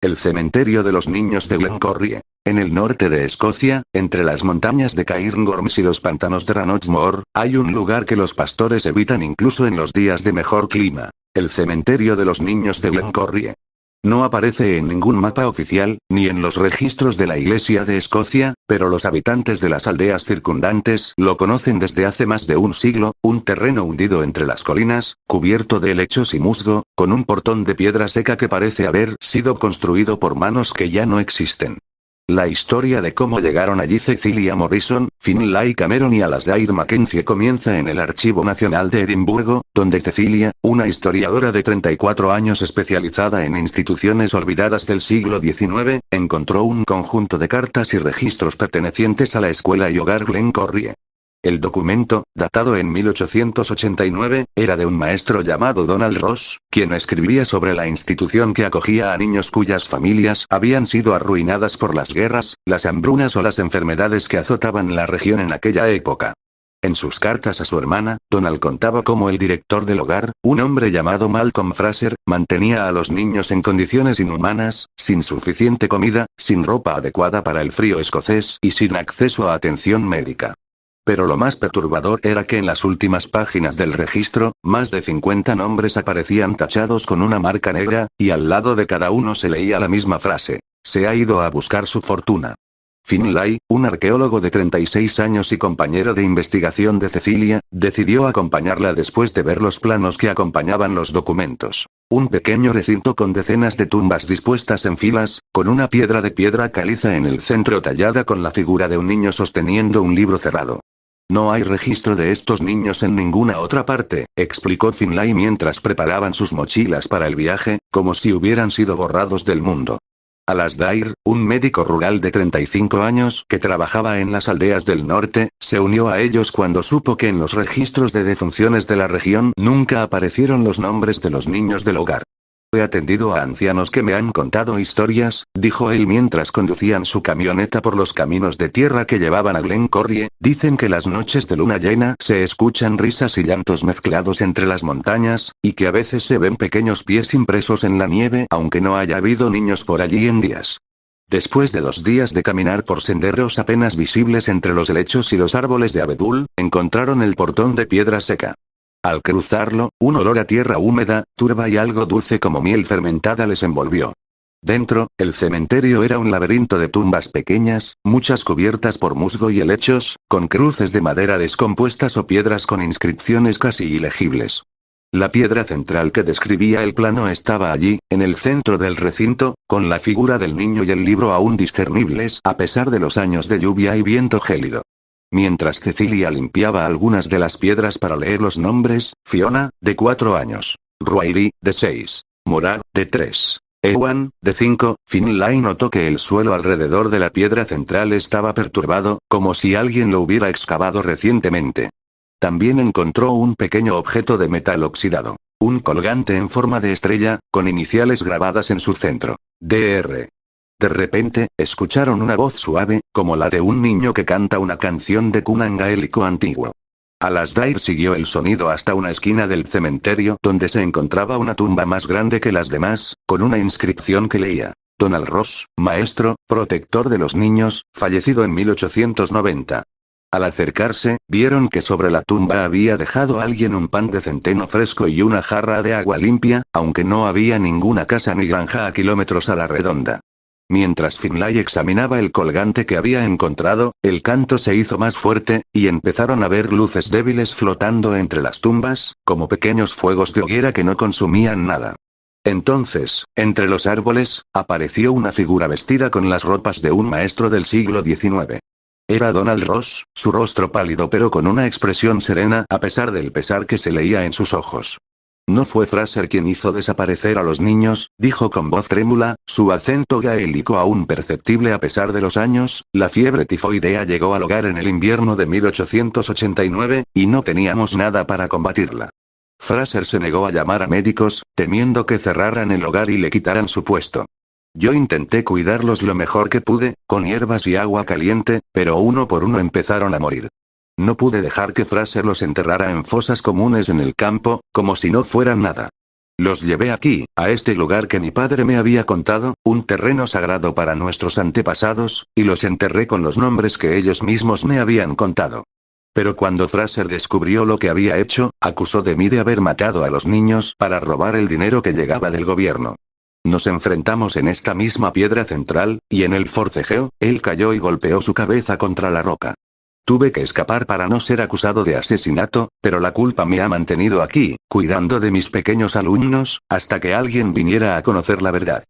El cementerio de los niños de Glencorrie. En el norte de Escocia, entre las montañas de Cairngorms y los pantanos de Rannochmoor, hay un lugar que los pastores evitan incluso en los días de mejor clima. El cementerio de los niños de Glencorrie. No aparece en ningún mapa oficial, ni en los registros de la Iglesia de Escocia, pero los habitantes de las aldeas circundantes lo conocen desde hace más de un siglo, un terreno hundido entre las colinas, cubierto de helechos y musgo, con un portón de piedra seca que parece haber sido construido por manos que ya no existen. La historia de cómo llegaron allí Cecilia Morrison, Finlay Cameron y Alasdair Mackenzie comienza en el Archivo Nacional de Edimburgo, donde Cecilia, una historiadora de 34 años especializada en instituciones olvidadas del siglo XIX, encontró un conjunto de cartas y registros pertenecientes a la escuela y hogar Glencorrie. El documento, datado en 1889, era de un maestro llamado Donald Ross, quien escribía sobre la institución que acogía a niños cuyas familias habían sido arruinadas por las guerras, las hambrunas o las enfermedades que azotaban la región en aquella época. En sus cartas a su hermana, Donald contaba cómo el director del hogar, un hombre llamado Malcolm Fraser, mantenía a los niños en condiciones inhumanas, sin suficiente comida, sin ropa adecuada para el frío escocés y sin acceso a atención médica. Pero lo más perturbador era que en las últimas páginas del registro, más de 50 nombres aparecían tachados con una marca negra, y al lado de cada uno se leía la misma frase: se ha ido a buscar su fortuna. Finlay, un arqueólogo de 36 años y compañero de investigación de Cecilia, decidió acompañarla después de ver los planos que acompañaban los documentos. Un pequeño recinto con decenas de tumbas dispuestas en filas, con una piedra de piedra caliza en el centro tallada con la figura de un niño sosteniendo un libro cerrado. No hay registro de estos niños en ninguna otra parte, explicó Finlay mientras preparaban sus mochilas para el viaje, como si hubieran sido borrados del mundo. Alasdair, un médico rural de 35 años que trabajaba en las aldeas del norte, se unió a ellos cuando supo que en los registros de defunciones de la región nunca aparecieron los nombres de los niños del hogar. He atendido a ancianos que me han contado historias, dijo él mientras conducían su camioneta por los caminos de tierra que llevaban a Glencorrie. Dicen que las noches de luna llena se escuchan risas y llantos mezclados entre las montañas, y que a veces se ven pequeños pies impresos en la nieve aunque no haya habido niños por allí en días. Después de 2 días de caminar por senderos apenas visibles entre los helechos y los árboles de abedul, encontraron el portón de piedra seca. Al cruzarlo, un olor a tierra húmeda, turba y algo dulce como miel fermentada les envolvió. Dentro, el cementerio era un laberinto de tumbas pequeñas, muchas cubiertas por musgo y helechos, con cruces de madera descompuestas o piedras con inscripciones casi ilegibles. La piedra central que describía el plano estaba allí, en el centro del recinto, con la figura del niño y el libro aún discernibles a pesar de los años de lluvia y viento gélido. Mientras Cecilia limpiaba algunas de las piedras para leer los nombres, Fiona, de 4 años. Ruairi, de 6. Morag, de 3. Ewan, de 5. Finlay notó que el suelo alrededor de la piedra central estaba perturbado, como si alguien lo hubiera excavado recientemente. También encontró un pequeño objeto de metal oxidado. Un colgante en forma de estrella, con iniciales grabadas en su centro. Dr. De repente, escucharon una voz suave, como la de un niño que canta una canción de cuna en gaélico antiguo. Alasdair siguió el sonido hasta una esquina del cementerio donde se encontraba una tumba más grande que las demás, con una inscripción que leía: Donald Ross, maestro, protector de los niños, fallecido en 1890. Al acercarse, vieron que sobre la tumba había dejado alguien un pan de centeno fresco y una jarra de agua limpia, aunque no había ninguna casa ni granja a kilómetros a la redonda. Mientras Finlay examinaba el colgante que había encontrado, el canto se hizo más fuerte, y empezaron a ver luces débiles flotando entre las tumbas, como pequeños fuegos de hoguera que no consumían nada. Entonces, entre los árboles, apareció una figura vestida con las ropas de un maestro del siglo XIX. Era Donald Ross, su rostro pálido pero con una expresión serena a pesar del pesar que se leía en sus ojos. No fue Fraser quien hizo desaparecer a los niños, dijo con voz trémula, su acento gaélico aún perceptible a pesar de los años. La fiebre tifoidea llegó al hogar en el invierno de 1889, y no teníamos nada para combatirla. Fraser se negó a llamar a médicos, temiendo que cerraran el hogar y le quitaran su puesto. Yo intenté cuidarlos lo mejor que pude, con hierbas y agua caliente, pero uno por uno empezaron a morir. No pude dejar que Fraser los enterrara en fosas comunes en el campo, como si no fueran nada. Los llevé aquí, a este lugar que mi padre me había contado, un terreno sagrado para nuestros antepasados, y los enterré con los nombres que ellos mismos me habían contado. Pero cuando Fraser descubrió lo que había hecho, acusó de mí de haber matado a los niños para robar el dinero que llegaba del gobierno. Nos enfrentamos en esta misma piedra central, y en el forcejeo, él cayó y golpeó su cabeza contra la roca. Tuve que escapar para no ser acusado de asesinato, pero la culpa me ha mantenido aquí, cuidando de mis pequeños alumnos, hasta que alguien viniera a conocer la verdad.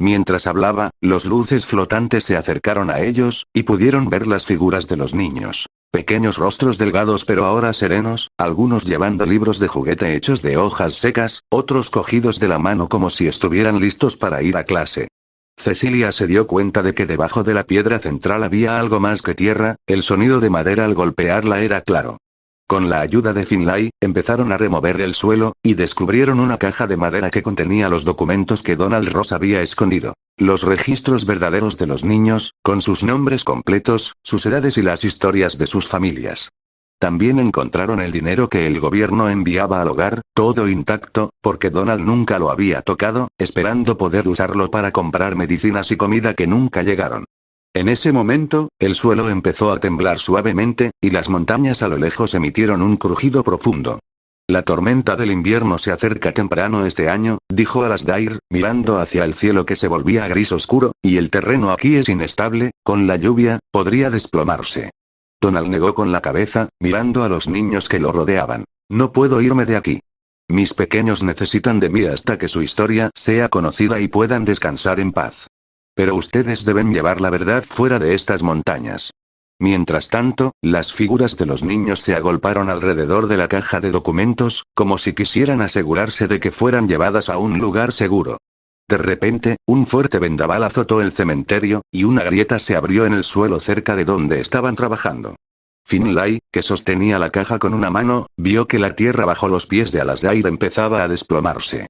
Mientras hablaba, los luces flotantes se acercaron a ellos, y pudieron ver las figuras de los niños. Pequeños rostros delgados pero ahora serenos, algunos llevando libros de juguete hechos de hojas secas, otros cogidos de la mano como si estuvieran listos para ir a clase. Cecilia se dio cuenta de que debajo de la piedra central había algo más que tierra, el sonido de madera al golpearla era claro. Con la ayuda de Finlay, empezaron a remover el suelo, y descubrieron una caja de madera que contenía los documentos que Donald Ross había escondido. Los registros verdaderos de los niños, con sus nombres completos, sus edades y las historias de sus familias. También encontraron el dinero que el gobierno enviaba al hogar, todo intacto, porque Donald nunca lo había tocado, esperando poder usarlo para comprar medicinas y comida que nunca llegaron. En ese momento, el suelo empezó a temblar suavemente, y las montañas a lo lejos emitieron un crujido profundo. La tormenta del invierno se acerca temprano este año, dijo Alasdair, mirando hacia el cielo que se volvía gris oscuro, y el terreno aquí es inestable, con la lluvia, podría desplomarse. Donald negó con la cabeza, mirando a los niños que lo rodeaban. No puedo irme de aquí. Mis pequeños necesitan de mí hasta que su historia sea conocida y puedan descansar en paz. Pero ustedes deben llevar la verdad fuera de estas montañas. Mientras tanto, las figuras de los niños se agolparon alrededor de la caja de documentos, como si quisieran asegurarse de que fueran llevadas a un lugar seguro. De repente, un fuerte vendaval azotó el cementerio, y una grieta se abrió en el suelo cerca de donde estaban trabajando. Finlay, que sostenía la caja con una mano, vio que la tierra bajo los pies de Alasdair empezaba a desplomarse.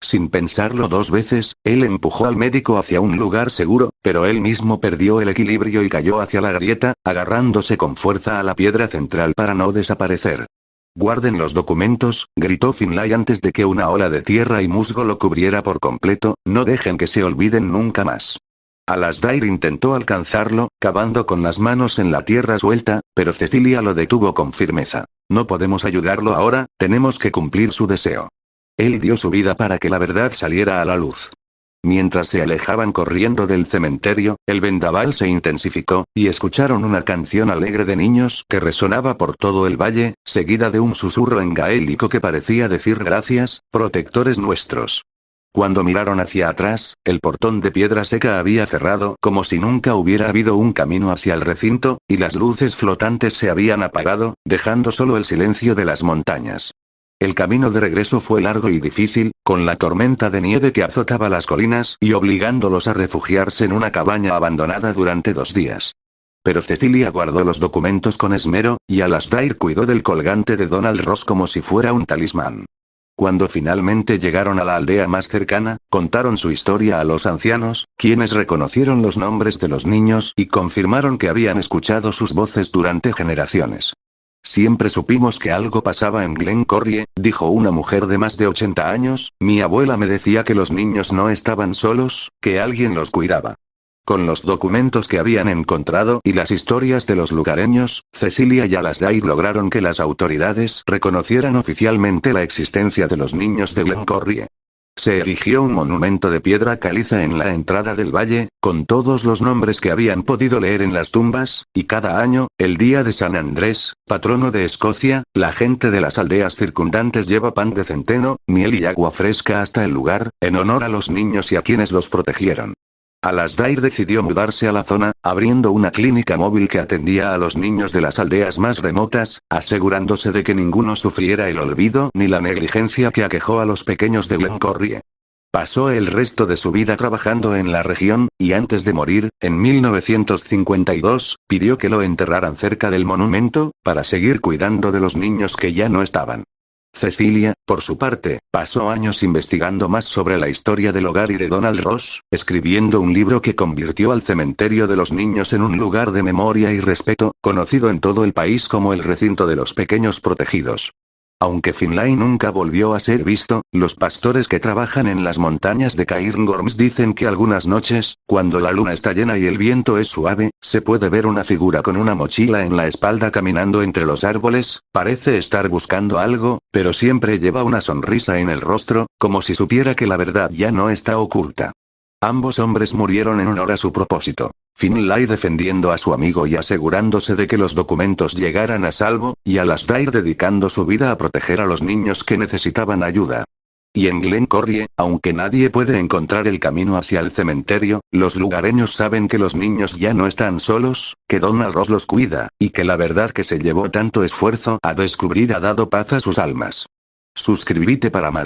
Sin pensarlo dos veces, él empujó al médico hacia un lugar seguro, pero él mismo perdió el equilibrio y cayó hacia la grieta, agarrándose con fuerza a la piedra central para no desaparecer. «Guarden los documentos», gritó Finlay antes de que una ola de tierra y musgo lo cubriera por completo, «no dejen que se olviden nunca más». Alasdair intentó alcanzarlo, cavando con las manos en la tierra suelta, pero Cecilia lo detuvo con firmeza. «No podemos ayudarlo ahora, tenemos que cumplir su deseo». Él dio su vida para que la verdad saliera a la luz. Mientras se alejaban corriendo del cementerio, el vendaval se intensificó, y escucharon una canción alegre de niños que resonaba por todo el valle, seguida de un susurro en gaélico que parecía decir gracias, protectores nuestros. Cuando miraron hacia atrás, el portón de piedra seca había cerrado como si nunca hubiera habido un camino hacia el recinto, y las luces flotantes se habían apagado, dejando solo el silencio de las montañas. El camino de regreso fue largo y difícil, con la tormenta de nieve que azotaba las colinas y obligándolos a refugiarse en una cabaña abandonada durante 2 días. Pero Cecilia guardó los documentos con esmero, y Alasdair cuidó del colgante de Donald Ross como si fuera un talismán. Cuando finalmente llegaron a la aldea más cercana, contaron su historia a los ancianos, quienes reconocieron los nombres de los niños y confirmaron que habían escuchado sus voces durante generaciones. «Siempre supimos que algo pasaba en Glencorrie», dijo una mujer de más de 80 años, «mi abuela me decía que los niños no estaban solos, que alguien los cuidaba». Con los documentos que habían encontrado y las historias de los lugareños, Cecilia y Alasdair lograron que las autoridades reconocieran oficialmente la existencia de los niños de Glencorrie. Se erigió un monumento de piedra caliza en la entrada del valle, con todos los nombres que habían podido leer en las tumbas, y cada año, el día de San Andrés, patrono de Escocia, la gente de las aldeas circundantes lleva pan de centeno, miel y agua fresca hasta el lugar, en honor a los niños y a quienes los protegieron. Alasdair decidió mudarse a la zona, abriendo una clínica móvil que atendía a los niños de las aldeas más remotas, asegurándose de que ninguno sufriera el olvido ni la negligencia que aquejó a los pequeños de Glencorrie. Pasó el resto de su vida trabajando en la región, y antes de morir, en 1952, pidió que lo enterraran cerca del monumento, para seguir cuidando de los niños que ya no estaban. Cecilia, por su parte, pasó años investigando más sobre la historia del hogar y de Donald Ross, escribiendo un libro que convirtió al cementerio de los niños en un lugar de memoria y respeto, conocido en todo el país como el recinto de los pequeños protegidos. Aunque Finlay nunca volvió a ser visto, los pastores que trabajan en las montañas de Cairngorms dicen que algunas noches, cuando la luna está llena y el viento es suave, se puede ver una figura con una mochila en la espalda caminando entre los árboles, parece estar buscando algo, pero siempre lleva una sonrisa en el rostro, como si supiera que la verdad ya no está oculta. Ambos hombres murieron en honor a su propósito. Finlay defendiendo a su amigo y asegurándose de que los documentos llegaran a salvo, y Alasdair dedicando su vida a proteger a los niños que necesitaban ayuda. Y en Glencorrie, aunque nadie puede encontrar el camino hacia el cementerio, los lugareños saben que los niños ya no están solos, que Donald Ross los cuida, y que la verdad que se llevó tanto esfuerzo a descubrir ha dado paz a sus almas. Suscríbete para más.